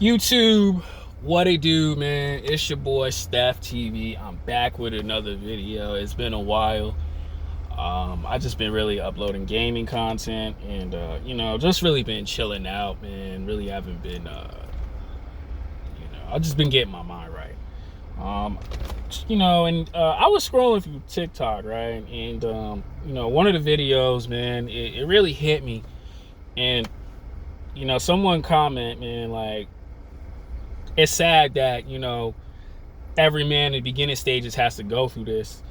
YouTube, what it do, man? It's your boy Steph TV. I'm back with another video. It's been a while. I just been really uploading gaming content and just really been chilling out, man. Really haven't been I've just been getting my mind right. I was scrolling through TikTok, right? And one of the videos, man, it really hit me. And someone comment, man, like, it's sad that every man in the beginning stages has to go through this,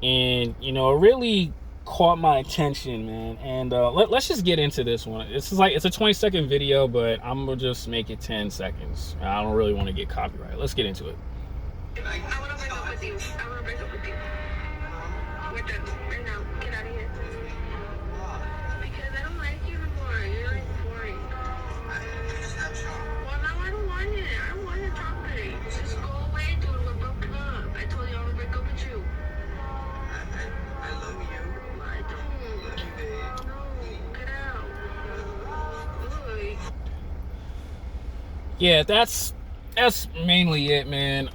and it really caught my attention, man. And let's just get into this one. It's a 20-second video, but I'm gonna just make it 10 seconds. I don't really want to get copyright. Let's get into it. I want to break up with you. I want to break up with you. We're done right now. Get out of here. Because I don't like you anymore. You're like boring. Well, now I don't want it. I don't want your chocolate. Just go away, dude. We're broken up. I told you I want to break up with you. I love you. I don't. Love you, babe. No, get out. Ugh. Yeah, that's mainly it, man.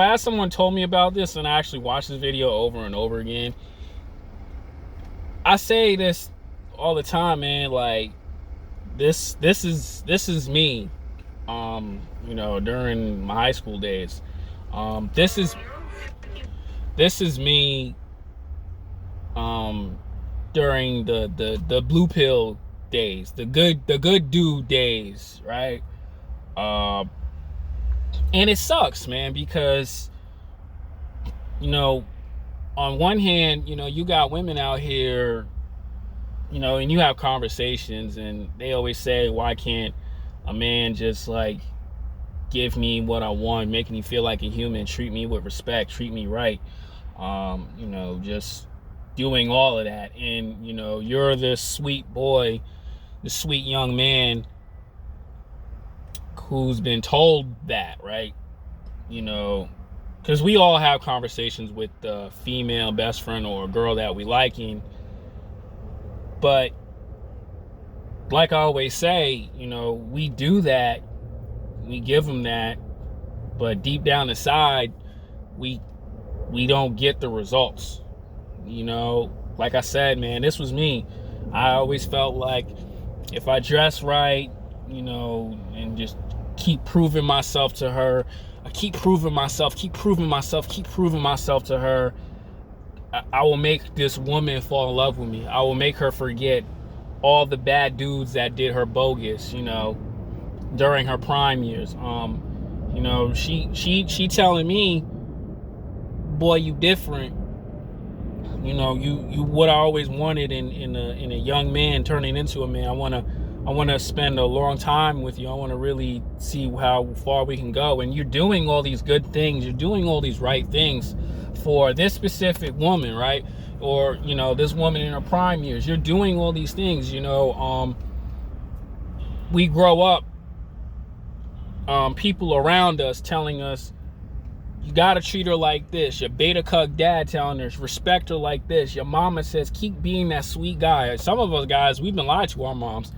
As someone told me about this, and I actually watched this video over and over again, I say this all the time, man. Like, this is me. During my high school days. This is me. During the blue pill days, the good dude days, right? And it sucks, man, because on one hand, you got women out here, and you have conversations, and they always say, why can't a man just like give me what I want, make me feel like a human, treat me with respect, treat me right, just doing all of that. And you're this sweet boy, the sweet young man who's been told that, right? Because we all have conversations with the female best friend or a girl that we liking, but like I always say, we do that, we give them that, but deep down inside, we don't get the results. Like I said, man, this was me. I always felt like if I dress right, and just keep proving myself to her, I keep proving myself to her, I will make this woman fall in love with me. I will make her forget all the bad dudes that did her bogus, during her prime years. She telling me, boy, you different. You what I always wanted in a young man turning into a man. I wanna spend a long time with you. I want to really see how far we can go. And you're doing all these good things. You're doing all these right things for this specific woman, right? Or this woman in her prime years. You're doing all these things. We grow up. People around us telling us, you gotta treat her like this. Your beta cuck dad telling her, respect her like this. Your mama says, keep being that sweet guy. Some of us guys, we've been lied to our moms.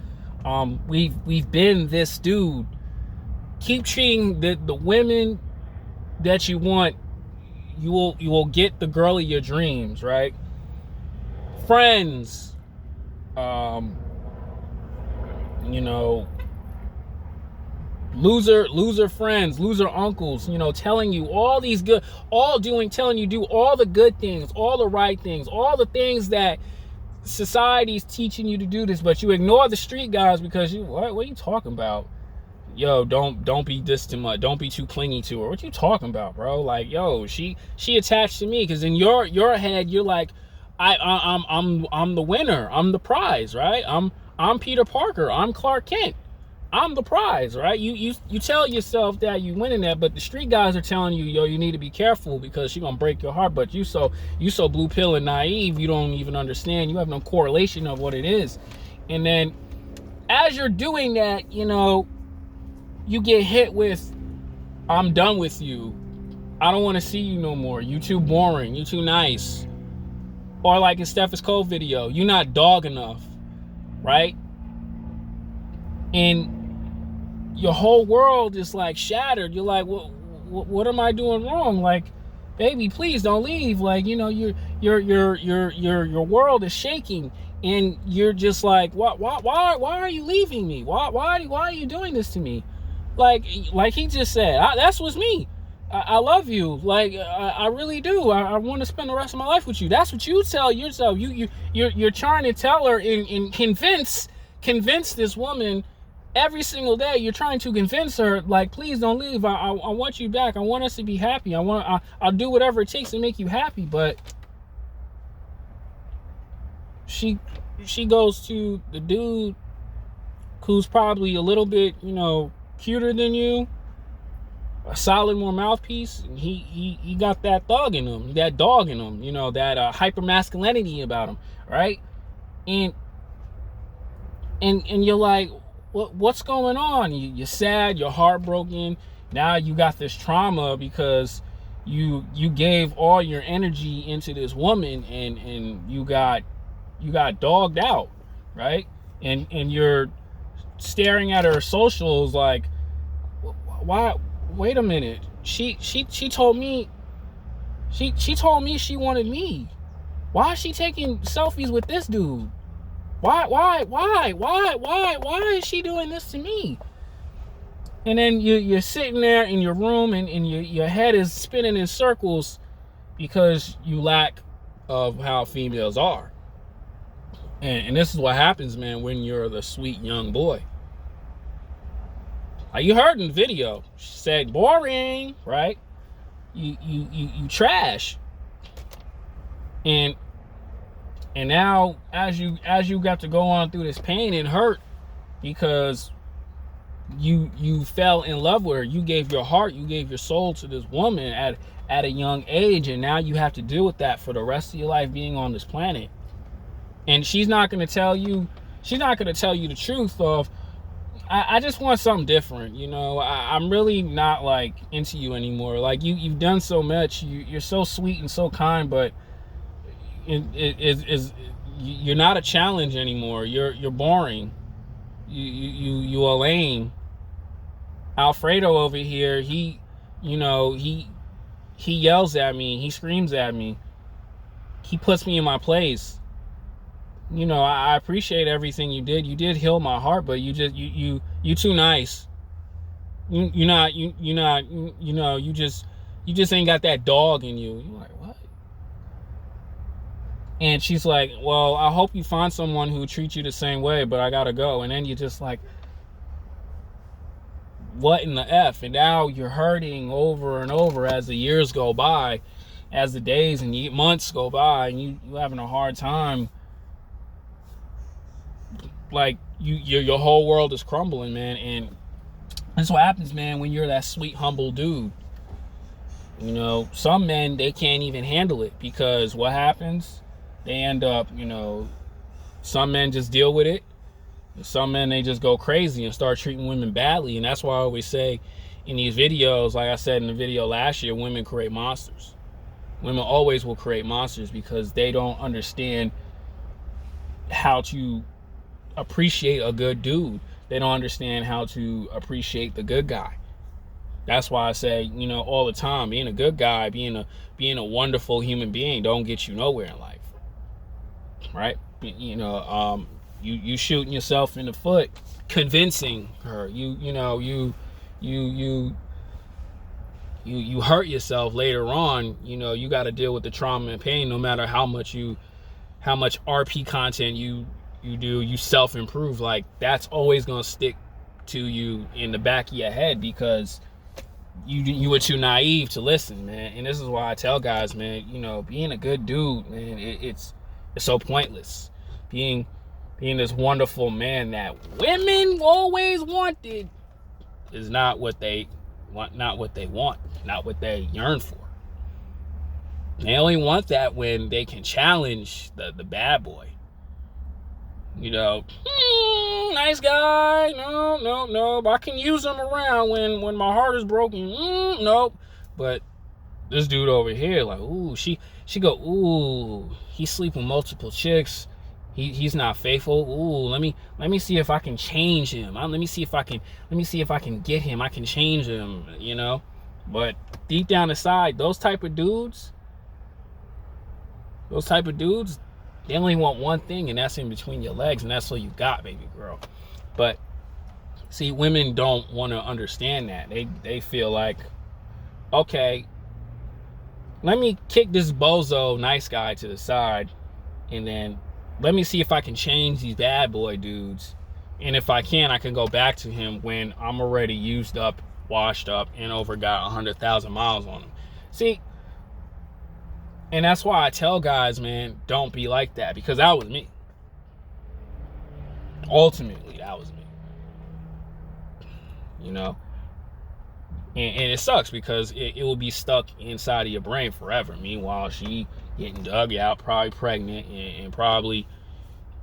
We've been this dude. Keep treating the women that you want. You will get the girl of your dreams, right? Friends, loser friends, loser uncles, telling you all these good, telling you do all the good things, all the right things, all the things that society's teaching you to do this, but you ignore the street guys because what are you talking about? Yo, don't be this too much. Don't be too clingy to her. What you talking about, bro? Like, yo, she attached to me, because in your head you're like, I'm the winner. I'm the prize, right? I'm Peter Parker. I'm Clark Kent. I'm the prize, right? You tell yourself that you winning that, but the street guys are telling you, yo, you need to be careful because she's gonna break your heart. But you so blue pill and naive, you don't even understand. You have no correlation of what it is. And then as you're doing that, you get hit with, I'm done with you. I don't want to see you no more. You too boring. You too nice. Or like in Steph's Cove video, you're not dog enough, right? And your whole world is like shattered. You're like, what am I doing wrong? Like, baby, please don't leave. Like, you know, your world is shaking, and you're just like, why are you leaving me? Why are you doing this to me? Like he just said, that's what's me. I love you. Like, I really do. I want to spend the rest of my life with you. That's what you tell yourself. You're trying to tell her and convince this woman every single day. You're trying to convince her, like, please don't leave. I want you back. I want us to be happy. I'll do whatever it takes to make you happy. But she goes to the dude who's probably a little bit, you know, cuter than you, a solid more mouthpiece, and he got that thug in him, that dog in him, you know, that hyper masculinity about him, right? And you're like, what's going on? You're sad, you're heartbroken. Now you got this trauma because you gave all your energy into this woman, and you got dogged out, right? And you're staring at her socials like, why? Wait a minute. She told me she wanted me. Why is she taking selfies with this dude? Why is she doing this to me? And then you're sitting there in your room, and your head is spinning in circles because you lack of how females are. And this is what happens, man, when you're the sweet young boy. Like you heard in the video, she said boring, right? You trash. And now as you got to go on through this pain and hurt because you fell in love with her, you gave your heart, you gave your soul to this woman at a young age, and now you have to deal with that for the rest of your life being on this planet. And she's not going to tell you the truth of, I just want something different, you know. I'm really not like into you anymore. Like you've done so much. You're so sweet and so kind, but you're not a challenge anymore. You're boring. You are lame. Alfredo over here, he yells at me. He screams at me. He puts me in my place. You know, I appreciate everything you did. You did heal my heart, but you too nice. You just ain't got that dog in you. You're like, what? And she's like, well, I hope you find someone who treats you the same way, but I gotta go. And then you're just like, what in the F? And now you're hurting over and over as the years go by, as the days and months go by, and you're having a hard time. Like your whole world is crumbling, man. And that's what happens, man, when you're that sweet, humble dude. You know, some men, they can't even handle it, because what happens? They end up, you know, some men just deal with it. Some men, they just go crazy and start treating women badly. And that's why I always say in these videos, like I said in the video last year, women create monsters. Women always will create monsters because they don't understand how to appreciate a good dude. They don't understand how to appreciate the good guy. That's why I say, you know, all the time, being a good guy, being a wonderful human being don't get you nowhere in life, right? You know, you shooting yourself in the foot, convincing her. You hurt yourself later on. You know, you got to deal with the trauma and pain, no matter how much RP content you do, you self-improve. Like, that's always gonna stick to you in the back of your head because you were too naive to listen, man. And this is why I tell guys, man, you know, being a good dude, man, it's so pointless. Being this wonderful man that women always wanted is not what they want, not what they yearn for. They only want that when they can challenge the bad boy. You know, nice guy, no, I can use him around when my heart is broken, nope. But this dude over here, like, ooh, she go, ooh, he's sleeping with multiple chicks. He's not faithful. Ooh, let me see if I can change him. Let me see if I can get him. I can change him, you know. But deep down inside, those type of dudes, they only want one thing, and that's in between your legs, and that's all you got, baby girl. But see, women don't want to understand that. They feel like, okay, let me kick this bozo nice guy to the side, and then let me see if I can change these bad boy dudes. And if I can, I can go back to him when I'm already used up, washed up, and over got 100,000 miles on him. See, and that's why I tell guys, man, don't be like that, because that was me. Ultimately, that was me. You know? And it sucks because it will be stuck inside of your brain forever. Meanwhile, she getting dug out, probably pregnant, and probably,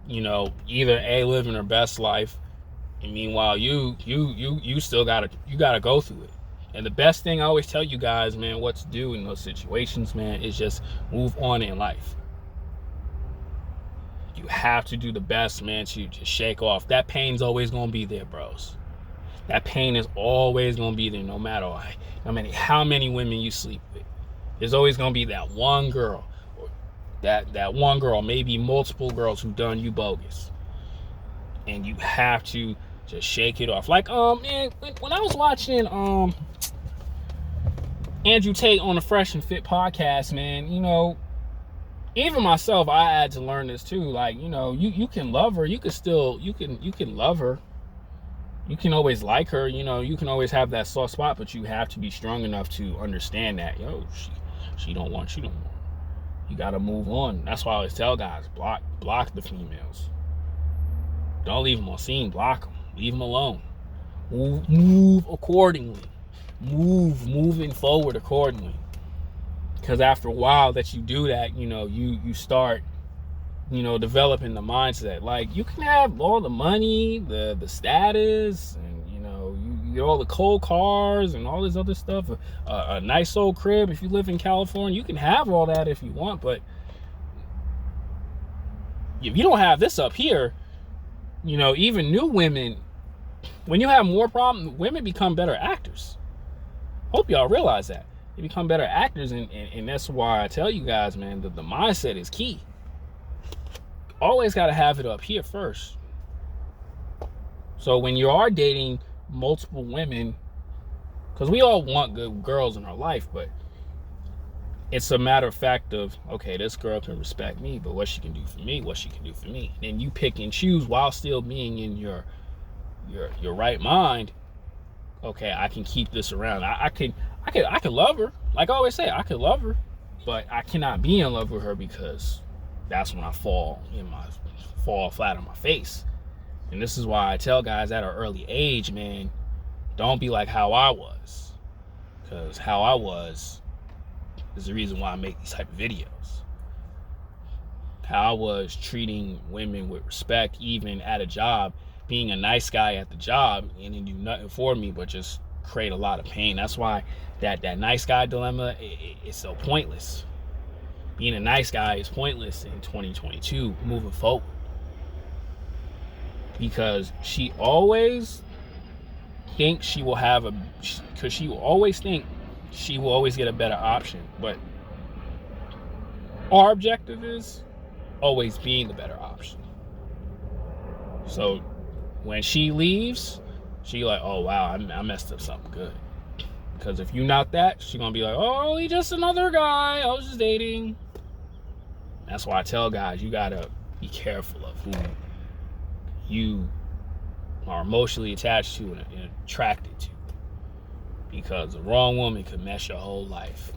you know, either living her best life, and meanwhile you still gotta go through it. And the best thing I always tell you guys, man, what to do in those situations, man, is just move on in life. You have to do the best, man, to just shake off. That pain's always gonna be there, bros. That pain is always gonna be there, no matter how many women you sleep with. There's always gonna be that one girl, or that one girl, maybe multiple girls who done you bogus, and you have to just shake it off. Like man, when I was watching Andrew Tate on the Fresh and Fit podcast, man, you know, even myself, I had to learn this too. Like, you know, you can love her, you can love her. You can always like her, you know, you can always have that soft spot, but you have to be strong enough to understand that, yo, she don't want you no more. You gotta move on. That's why I always tell guys, block the females. Don't leave them on scene, block them. Leave them alone. Move accordingly. Moving forward accordingly. Because after a while that you do that, you know, you start, you know, developing the mindset. Like, you can have all the money, the status, and, you know, you get all the cool cars and all this other stuff, a nice old crib if you live in California. You can have all that if you want, but if you don't have this up here, you know, even new women, when you have more problems, women become better actors. Hope y'all realize that. They become better actors, and that's why I tell you guys, man, that the mindset is key. Always got to have it up here first. So when you are dating multiple women, because we all want good girls in our life, but it's a matter of fact of, okay, this girl can respect me, but what she can do for me, and you pick and choose while still being in your right mind. Okay, I can keep this around. I can love her. Like I always say, I could love her, but I cannot be in love with her, because that's when I fall flat on my face. And this is why I tell guys at an early age, man, don't be like how I was, because how I was is the reason why I make these type of videos. How I was treating women with respect, even at a job, being a nice guy at the job, and didn't do nothing for me but just create a lot of pain. That's why that nice guy dilemma is so pointless. Being a nice guy is pointless in 2022 moving forward, because she always thinks she will have she will always think she will always get a better option. But our objective is always being the better option. So when she leaves, she like, oh wow, I messed up something good. Because if you're not that, she's gonna be like, oh, he's just another guy, I was just dating. That's why I tell guys, you gotta be careful of who you are emotionally attached to and attracted to, because the wrong woman could mess your whole life.